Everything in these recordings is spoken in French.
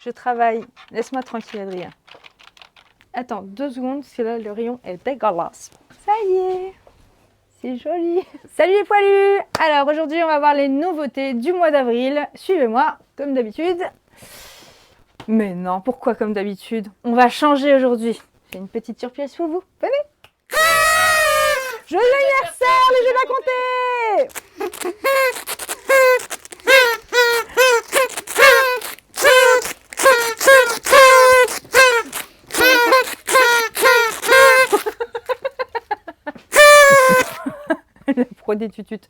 je travaille. Laisse-moi tranquille, Adrien. Attends 2 secondes, parce que là, le rayon est dégueulasse. Ça y est, c'est joli. Salut les poilus! Alors aujourd'hui, on va voir les nouveautés du mois d'avril. Suivez-moi, comme d'habitude. Mais non, pourquoi comme d'habitude? On va changer aujourd'hui. J'ai une petite surprise pour vous. Venez! Joyeux anniversaire, les jeux de la comté! La pro des tututes.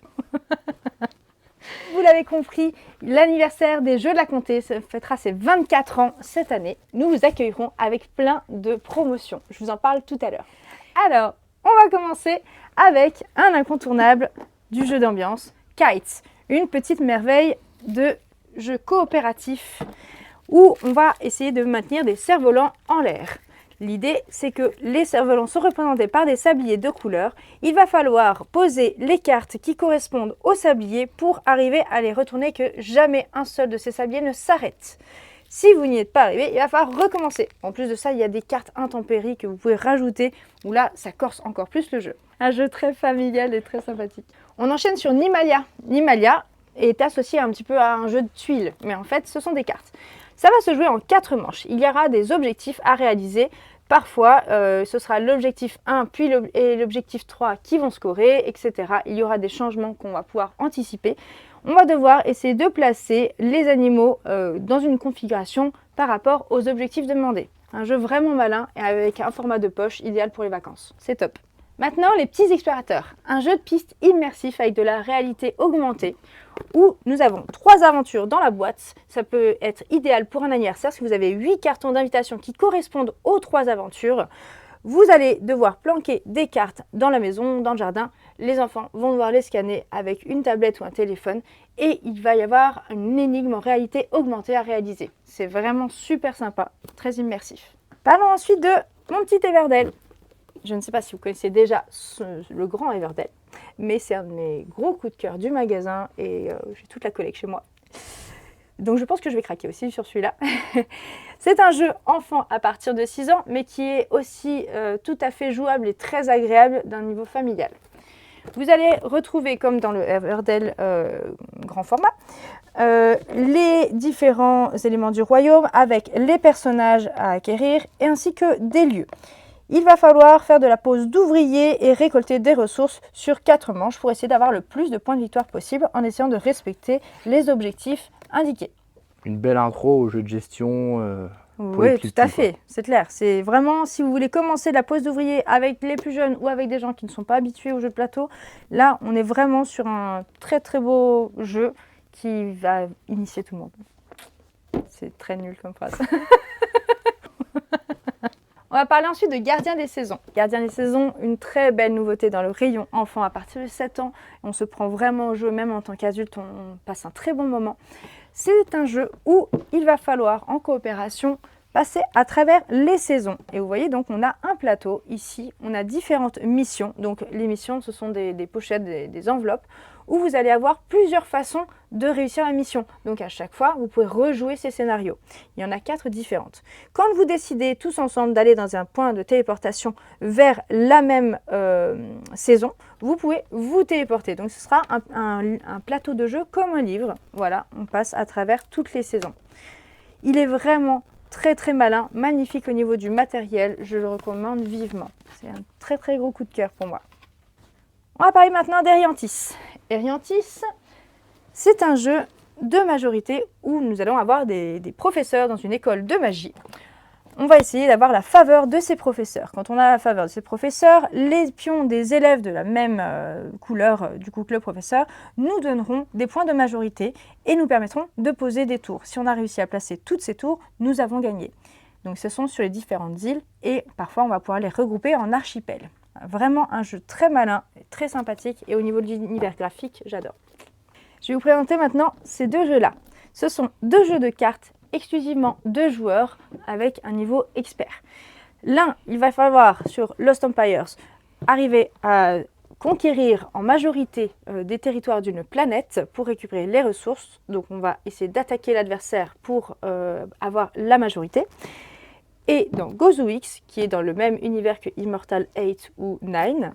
Vous l'avez compris, l'anniversaire des Jeux de la Comté fêtera ses 24 ans cette année. Nous vous accueillerons avec plein de promotions. Je vous en parle tout à l'heure. Alors, on va commencer avec un incontournable du jeu d'ambiance, Kites, une petite merveille de jeu coopératif où on va essayer de maintenir des cerfs-volants en l'air. L'idée, c'est que les cerfs-volants sont représentés par des sabliers de couleur. Il va falloir poser les cartes qui correspondent aux sabliers pour arriver à les retourner, que jamais un seul de ces sabliers ne s'arrête. Si vous n'y êtes pas arrivé, il va falloir recommencer. En plus de ça, il y a des cartes intempéries que vous pouvez rajouter, où là, ça corse encore plus le jeu. Un jeu très familial et très sympathique. On enchaîne sur Nimalia. Nimalia est associé un petit peu à un jeu de tuiles, mais en fait, ce sont des cartes. Ça va se jouer en 4 manches. Il y aura des objectifs à réaliser. Parfois, ce sera l'objectif 1 puis l'objectif 3 qui vont scorer, etc. Il y aura des changements qu'on va pouvoir anticiper. On va devoir essayer de placer les animaux dans une configuration par rapport aux objectifs demandés. Un jeu vraiment malin et avec un format de poche idéal pour les vacances. C'est top. Maintenant, les petits explorateurs. Un jeu de piste immersif avec de la réalité augmentée où nous avons 3 aventures dans la boîte. Ça peut être idéal pour un anniversaire si vous avez 8 cartons d'invitation qui correspondent aux 3 aventures. Vous allez devoir planquer des cartes dans la maison, dans le jardin. Les enfants vont devoir les scanner avec une tablette ou un téléphone et il va y avoir une énigme en réalité augmentée à réaliser. C'est vraiment super sympa, très immersif. Parlons ensuite de mon petit Everdell. Je ne sais pas si vous connaissez déjà le grand Everdell, mais c'est un de mes gros coups de cœur du magasin et j'ai toute la collecte chez moi. Donc je pense que je vais craquer aussi sur celui-là. C'est un jeu enfant à partir de 6 ans, mais qui est aussi tout à fait jouable et très agréable d'un niveau familial. Vous allez retrouver, comme dans le Everdell grand format, les différents éléments du royaume avec les personnages à acquérir et ainsi que des lieux. Il va falloir faire de la pose d'ouvrier et récolter des ressources sur 4 manches pour essayer d'avoir le plus de points de victoire possible en essayant de respecter les objectifs indiqués. Une belle intro au jeu de gestion. Oui, tout à fait, c'est clair. C'est vraiment, si vous voulez commencer la pose d'ouvrier avec les plus jeunes ou avec des gens qui ne sont pas habitués au jeu de plateau, là, on est vraiment sur un très très beau jeu qui va initier tout le monde. C'est très nul comme phrase. On va parler ensuite de Gardien des saisons. Gardien des saisons, une très belle nouveauté dans le rayon enfant à partir de 7 ans. On se prend vraiment au jeu, même en tant qu'adulte, on passe un très bon moment. C'est un jeu où il va falloir, en coopération, passer à travers les saisons. Et vous voyez, donc on a un plateau. Ici, on a différentes missions. Donc les missions, ce sont des pochettes, des enveloppes, où vous allez avoir plusieurs façons de réussir la mission. Donc à chaque fois, vous pouvez rejouer ces scénarios. Il y en a 4 différentes. Quand vous décidez tous ensemble d'aller dans un point de téléportation vers la même saison, vous pouvez vous téléporter. Donc ce sera un plateau de jeu comme un livre. Voilà, on passe à travers toutes les saisons. Il est vraiment très très malin, magnifique au niveau du matériel. Je le recommande vivement. C'est un très très gros coup de cœur pour moi. On va parler maintenant d'Eriantis. Eriantis, c'est un jeu de majorité où nous allons avoir des professeurs dans une école de magie. On va essayer d'avoir la faveur de ces professeurs. Quand on a la faveur de ces professeurs, les pions des élèves de la même couleur du coup que le professeur nous donneront des points de majorité et nous permettront de poser des tours. Si on a réussi à placer toutes ces tours, nous avons gagné. Donc ce sont sur les différentes îles et parfois on va pouvoir les regrouper en archipels. Vraiment un jeu très malin, très sympathique et au niveau de l'univers graphique, j'adore. Je vais vous présenter maintenant ces 2 jeux-là. Ce sont 2 jeux de cartes exclusivement 2 joueurs avec un niveau expert. L'un, il va falloir sur Lost Empires arriver à conquérir en majorité des territoires d'une planète pour récupérer les ressources. Donc on va essayer d'attaquer l'adversaire pour avoir la majorité. Et dans Gozuix, qui est dans le même univers que Immortal 8 ou 9,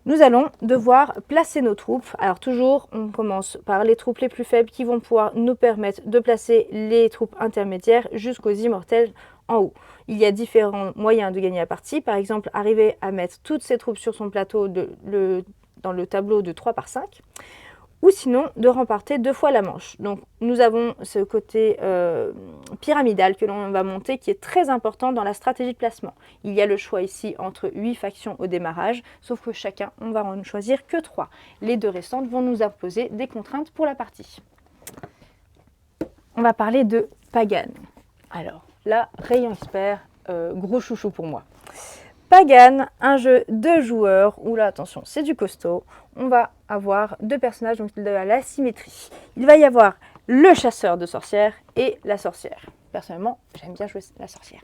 nous allons devoir placer nos troupes. Alors toujours, on commence par les troupes les plus faibles qui vont pouvoir nous permettre de placer les troupes intermédiaires jusqu'aux immortels en haut. Il y a différents moyens de gagner la partie. Par exemple, arriver à mettre toutes ses troupes sur son plateau dans le tableau de 3 par 5. Ou sinon, de remporter 2 fois la manche. Donc nous avons ce côté pyramidal que l'on va monter qui est très important dans la stratégie de placement. Il y a le choix ici entre 8 factions au démarrage, sauf que chacun, on va en choisir que 3. Les 2 restantes vont nous imposer des contraintes pour la partie. On va parler de Pagan. Alors là, rayon expert, gros chouchou pour moi. Pagan, un jeu de joueurs où là, attention, c'est du costaud. On va avoir 2 personnages, donc de la symétrie. Il va y avoir le chasseur de sorcières et la sorcière. Personnellement, j'aime bien jouer la sorcière.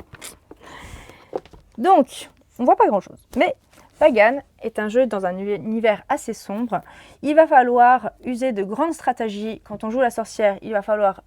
Donc, on voit pas grand-chose. Mais Pagan est un jeu dans un univers assez sombre. Il va falloir user de grandes stratégies. Quand on joue la sorcière, il va falloir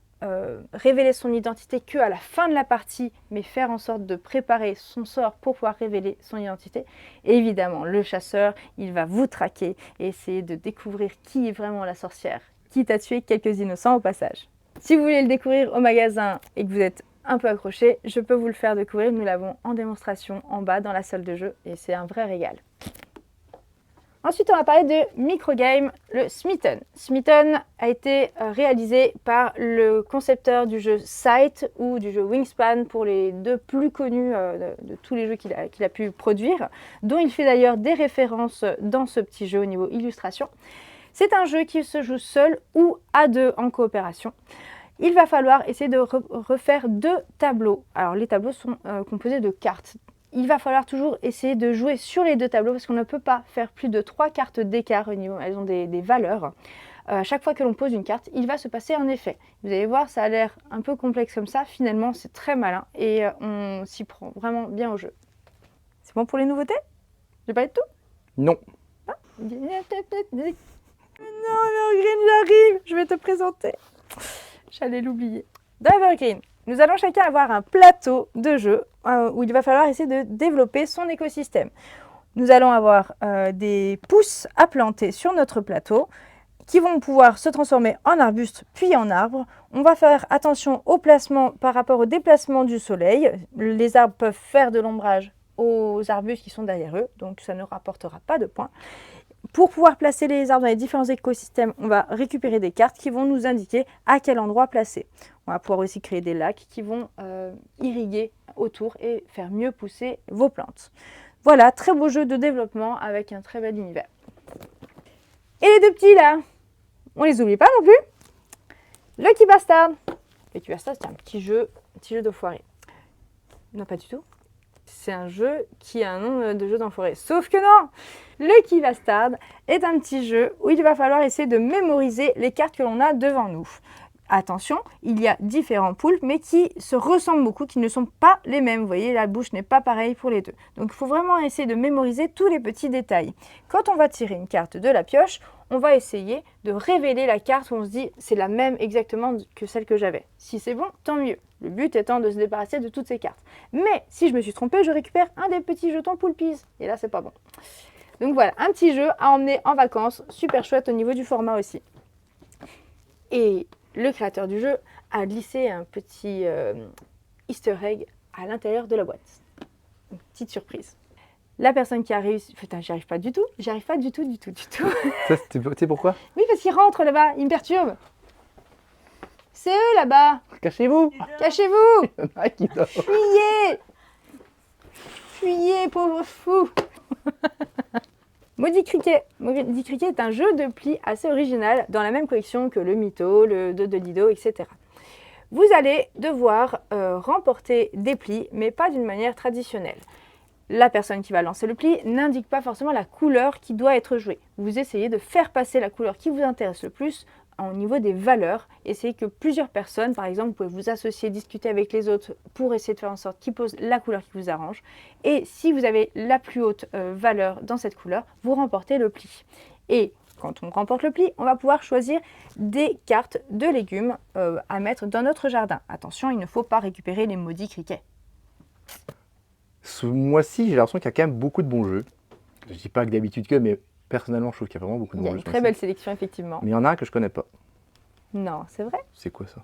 révéler son identité qu'à la fin de la partie, mais faire en sorte de préparer son sort pour pouvoir révéler son identité. Et évidemment, le chasseur, il va vous traquer et essayer de découvrir qui est vraiment la sorcière, quitte à tuer quelques innocents au passage. Si vous voulez le découvrir au magasin et que vous êtes un peu accroché, je peux vous le faire découvrir. Nous l'avons en démonstration en bas dans la salle de jeu et c'est un vrai régal. Ensuite, on va parler de microgame, le Smitten. Smitten a été réalisé par le concepteur du jeu Sight ou du jeu Wingspan pour les 2 plus connus de tous les jeux qu'il a pu produire, dont il fait d'ailleurs des références dans ce petit jeu au niveau illustration. C'est un jeu qui se joue seul ou à 2 en coopération. Il va falloir essayer de refaire 2 tableaux. Alors les tableaux sont composés de cartes. Il va falloir toujours essayer de jouer sur les 2 tableaux parce qu'on ne peut pas faire plus de 3 cartes d'écart au niveau, elles ont des valeurs. À chaque fois que l'on pose une carte, il va se passer un effet. Vous allez voir, ça a l'air un peu complexe comme ça. Finalement, c'est très malin et on s'y prend vraiment bien au jeu. C'est bon pour les nouveautés? J'ai parlé de tout? Non. Ah. Non, Evergreen, j'arrive. Je vais te présenter. J'allais l'oublier. Dans Evergreen, nous allons chacun avoir un plateau de jeu où il va falloir essayer de développer son écosystème. Nous allons avoir des pousses à planter sur notre plateau qui vont pouvoir se transformer en arbustes puis en arbres. On va faire attention au placement par rapport au déplacement du soleil. Les arbres peuvent faire de l'ombrage aux arbustes qui sont derrière eux, donc ça ne rapportera pas de points. Pour pouvoir placer les arbres dans les différents écosystèmes, on va récupérer des cartes qui vont nous indiquer à quel endroit placer. On va pouvoir aussi créer des lacs qui vont irriguer autour et faire mieux pousser vos plantes. Voilà, très beau jeu de développement avec un très bel univers. Et les 2 petits là, on les oublie pas non plus. Lucky Bastard. Lucky Bastard, c'est un petit jeu d'enfoiré. Non, pas du tout. C'est un jeu qui a un nom de jeu d'enfoiré. Sauf que non! Lucky Bastard est un petit jeu où il va falloir essayer de mémoriser les cartes que l'on a devant nous. Attention, il y a différents poulpes, mais qui se ressemblent beaucoup, qui ne sont pas les mêmes. Vous voyez, la bouche n'est pas pareille pour les 2. Donc il faut vraiment essayer de mémoriser tous les petits détails. Quand on va tirer une carte de la pioche, on va essayer de révéler la carte où on se dit c'est la même exactement que celle que j'avais. Si c'est bon, tant mieux. Le but étant de se débarrasser de toutes ces cartes. Mais si je me suis trompée, je récupère un des petits jetons poulpies. Et là, c'est pas bon. Donc voilà, un petit jeu à emmener en vacances. Super chouette au niveau du format aussi. Et le créateur du jeu a glissé un petit easter egg à l'intérieur de la boîte. Une petite surprise. La personne qui a réussi... Putain, j'y arrive pas du tout. J'y arrive pas du tout. Ça, c'était pourquoi? Oui, parce qu'il rentre là-bas. Il me perturbe. C'est eux là-bas. Cachez-vous. Cachez-vous. Il y en a qui dorment. Fuyez, pauvre fou. Maudit Cricket. Maudit Cricket est un jeu de pli assez original dans la même collection que le Mytho, le Dodolido, etc. Vous allez devoir remporter des plis, mais pas d'une manière traditionnelle. La personne qui va lancer le pli n'indique pas forcément la couleur qui doit être jouée. Vous essayez de faire passer la couleur qui vous intéresse le plus au niveau des valeurs. Essayez que plusieurs personnes, par exemple, vous pouvez vous associer, discuter avec les autres pour essayer de faire en sorte qu'ils posent la couleur qui vous arrange. Et si vous avez la plus haute valeur dans cette couleur, vous remportez le pli. Et quand on remporte le pli, on va pouvoir choisir des cartes de légumes à mettre dans notre jardin. Attention, il ne faut pas récupérer les maudits criquets. Ce mois-ci, j'ai l'impression qu'il y a quand même beaucoup de bons jeux. Je dis pas que d'habitude que, mais personnellement, je trouve qu'il y a vraiment beaucoup de Il y bons a jeux. une ce très mois-ci. belle sélection, effectivement. Mais il y en a un que je connais pas. Non, c'est vrai. C'est quoi ça?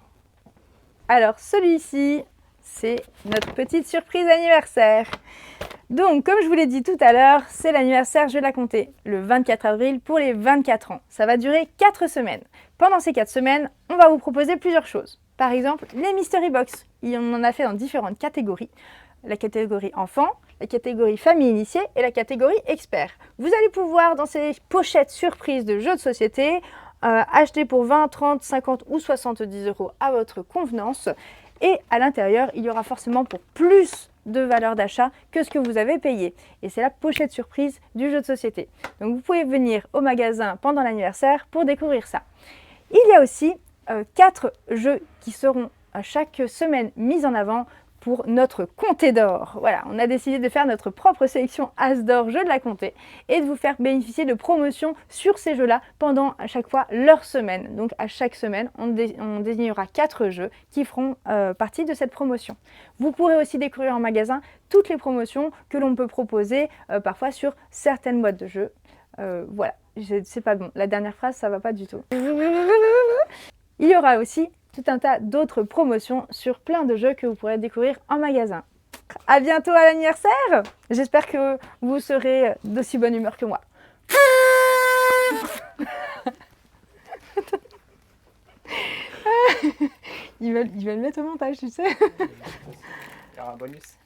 Alors, celui-ci, c'est notre petite surprise anniversaire. Donc, comme je vous l'ai dit tout à l'heure, c'est l'anniversaire Jeux de la Comté, le 24 avril pour les 24 ans. Ça va durer 4 semaines. Pendant ces 4 semaines, on va vous proposer plusieurs choses. Par exemple, les Mystery Box. On en a fait dans différentes catégories. La catégorie enfant, la catégorie famille initiée et la catégorie expert. Vous allez pouvoir, dans ces pochettes surprises de jeux de société, acheter pour 20, 30, 50 ou 70 € à votre convenance. Et à l'intérieur, il y aura forcément pour plus de valeur d'achat que ce que vous avez payé. Et c'est la pochette surprise du jeu de société. Donc vous pouvez venir au magasin pendant l'anniversaire pour découvrir ça. Il y a aussi 4 jeux qui seront chaque semaine mis en avant pour notre comté d'or. Voilà, on a décidé de faire notre propre sélection As d'or Jeux de la Comté et de vous faire bénéficier de promotions sur ces jeux-là pendant à chaque fois leur semaine. Donc à chaque semaine, on désignera 4 jeux qui feront partie de cette promotion. Vous pourrez aussi découvrir en magasin toutes les promotions que l'on peut proposer parfois sur certaines boîtes de jeux. Voilà, c'est pas bon. La dernière phrase, ça va pas du tout. Il y aura aussi tout un tas d'autres promotions sur plein de jeux que vous pourrez découvrir en magasin. À bientôt à l'anniversaire. J'espère que vous serez d'aussi bonne humeur que moi. Il va le mettre au montage, tu sais. Il y aura un bonus.